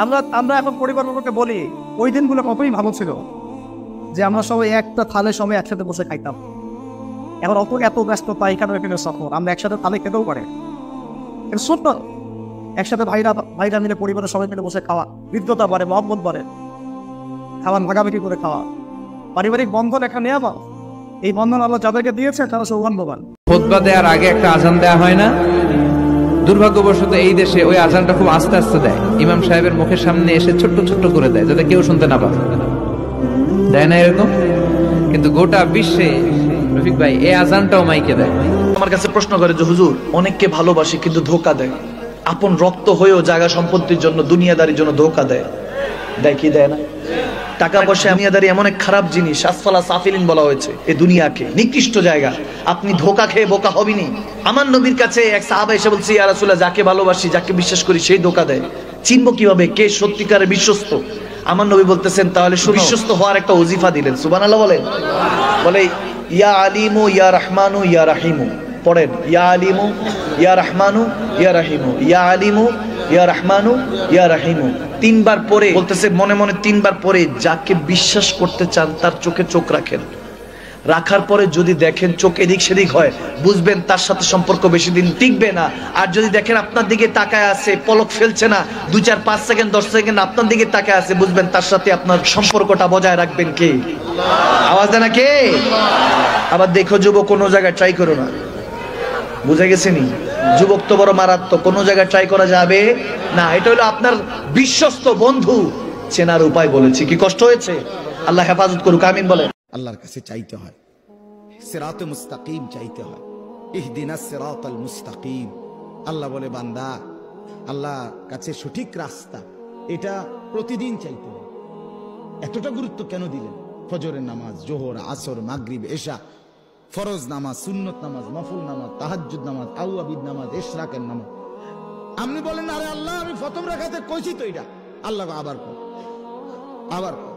আমরা আমরা এখন পরিবারবর্গকে বলি ওই দিনগুলো কতই ভালো ছিল, যে আমরা সবাই একটা থালের সময় একসাথে বসে খাইতাম। এখন এত ব্যস্ততা, এখানে সফর, আমরা একসাথে থালে খেতেও পারে ছোট্ট একসাথে ভাইরা মিলে পরিবারের সবাই মিলে বসে খাওয়া, হৃদ্যতা বাড়ে, মহব্বত বাড়ে, খাবার ভাগাভাগি করে খাওয়া, পারিবারিক বন্ধন এখানে নেওয়া। এই বন্ধন আল্লাহ যাদেরকে দিয়েছে তারা সৌভাগ্যবান। খুতবা দেওয়ার আগে একটা আজান দেওয়া হয় না? দুর্ভাগ্যবশত এই দেশে ওই আজানটা খুব আস্তে আস্তে দেয়, ইমাম সাহেবের মুখের সামনে এসে ছোট্ট ছোট্ট করে দেয় যাতে কেউ শুনতে না পায়, দেয় না এরকম? কিন্তু গোটা বিশ্বে রফিক ভাই এই আজানটাও মাইকে দেয়। আমার কাছে প্রশ্ন করে যে হুজুর, অনেককে ভালোবাসে কিন্তু ধোঁকা দেয়, আপন রক্ত হয়েও জায়গা সম্পত্তির জন্য, দুনিয়াদারির জন্য ধোঁকা দেয়। দেয় কি দেয় না? টাকা পয়সা দুনিয়াদারি এমন এক খারাপ জিনিস, আসফালা সাফিলিন বলা হয়েছে এই দুনিয়াকে, নিকৃষ্ট জায়গা। আপনি ধোঁকা খেয়ে বোকা হবেনি। আমার নবীর কাছে এক সাহাবা এসে বলছে, ইয়া রাসূলুল্লাহ, যাকে ভালোবাসি, যাকে বিশ্বাস করি, সেই ধোঁকা দেয়, চিনবো কিভাবে কে সত্যিকারের বিশ্বস্ত? আমার নবী বলতেছেন, তাহলে বিশ্বস্ত হওয়ার একটা ওজিফা দিলেন। সুবহানাল্লাহ বলেন। বলে ইয়া আলিমু ইয়া রহমানু ইয়া রাহিমু, পড়েন ইয়া আলিমু ইয়া রহমানু ইয়া রাহিমু, ইয়া আলিমু ইয়া রহমানু ইয়া রাহিমু, তিনবার পরে বলতেছে, মনে মনে তিনবার পরে যাকে বিশ্বাস করতে চান তার চোখে চোখ রাখেন। রাখার পরে যদি দেখেন চোখ এদিক সেদিক হয়, বুঝবেন তার সাথে সম্পর্ক বেশি দিন টিকবে না। আর যদি দেখেন আপনার দিকে তাকায় আছে, পলক ফেলছে না, 2, 4, 5 সেকেন্ড 10 সেকেন্ড আপনার দিকে তাকায় আছে, বুঝবেন তার সাথে আপনার সম্পর্কটা বজায় রাখবেন কে? আওয়াজ দেয় না কে? আবার দেখো যুবক, কোনো জায়গায় ট্রাই করো না। বুঝে গেছে নি? যুবক তো বড় মারাত্মক, কোনো জায়গায় ট্রাই করা যাবে না। এটা হলো আপনার বিশ্বস্ত বন্ধু চেনার উপায় বলেছি। কি কষ্ট হয়েছে? আল্লাহ হেফাজত করুক, আমিন বলেন। আল্লাহর কাছে চাইতে হয়, সিরাতে মুস্তাকিম চাইতে হয়, ইহদিনাস সিরাতাল মুস্তাকিম। আল্লাহ বলে, বান্দা, আল্লাহ কাছে সঠিক রাস্তা, এটা প্রতিদিন চাইতে হয়। এতটা গুরুত্ব কেন দিলেন? ফজরের নামাজ, জোহর, আসর, মাগরিব, এশা, ফরজ নামাজ, সুন্নত নামাজ, নফল নামাজ, তাহাজ্জুদ নামাজ, আউয়াবিদ নামাজ, ইশরাকের নামাজ। আপনি বলেন, আরে আল্লাহ, আমি প্রথম রাকাতে কইছি তো এটা। আল্লাহ আবার কর, আবার কর,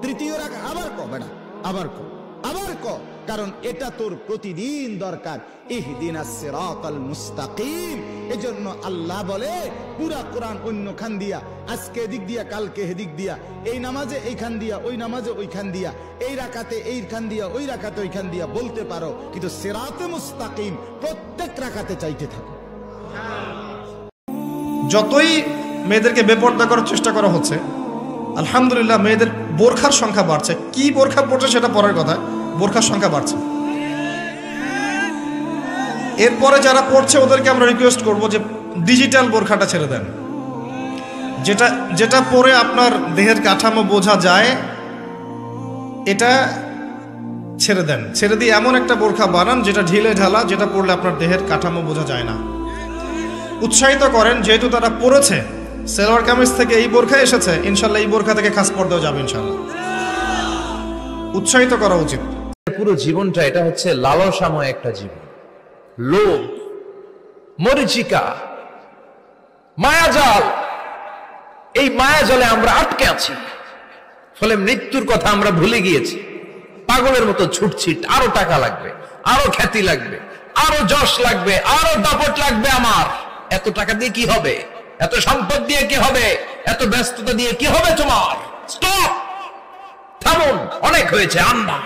তৃতীয় রাকাত আবার কর, বেটা আবার কর, আবার কর, কারণ এটা তোর প্রতিদিন দরকার। ইহদিনাস সিরাতাল মুস্তাকিম। এজন্য আল্লাহ বলে, পুরা কোরআন অন্য খান দিয়া, আজকে এদিক দিয়া, কালকে এদিক দিয়া, এই নামাজে এইখান দিয়া, ওই নামাজে ওইখান দিয়া, এই রাকাতে এইখান দিয়া, ওই রাকাতে ওইখান দিয়া বলতে পারো, কিন্তু সিরাতে মুস্তাকিম প্রত্যেক রাকাতে চাইতে থাকো। যতই মেয়েদেরকে বেপর্দা করার চেষ্টা করা হচ্ছে, আলহামদুলিল্লাহ মেয়েদের বোরখার সংখ্যা বাড়ছে। কি বোরখা পড়ছে সেটা পরের কথা, বোরখার সংখ্যা বাড়ছে। এরপরে যারা পড়ছে ওদেরকে আমরা রিকোয়েস্ট করব যে ডিজিটাল বোরখাটা ছেড়ে দেন। যেটা পরে আপনার দেহের কাঠামো বোঝা যায়, এটা ছেড়ে দেন। ছেড়ে দিয়ে এমন একটা বোরখা বানান যেটা ঢিলে ঢালা, যেটা পরলে আপনার দেহের কাঠামো বোঝা যায় না। উৎসাহিত করেন, যেহেতু তারা পড়েছে, সেলোয়ার কামিজ থেকে এই বোরখা এসেছে, ইনশাল্লাহ এই বোরখা থেকে খাস পর্দাও যাবে ইনশাল্লাহ। উৎসাহিত করা উচিত। পুরো জীবনটা এটা হচ্ছে লালসাময় একটা জীবন, লোভ, মরিচিকা, মায়াজাল। এই মায়াজালে আমরা আটকে আছি, ফলে মৃত্যুর কথা আমরা ভুলে গিয়েছি। পাগলের মতো ছুটছি, আরো টাকা লাগবে, আরো খ্যাতি লাগবে, আরো যশ লাগবে, আরো দাপট লাগবে। আমার এত টাকা দিয়ে কি হবে? এত সম্পদ দিয়ে কি হবে? এত ব্যস্ততা দিয়ে কি হবে তোমার? স্টপ, থামুন, অনেক হয়েছে। আন্না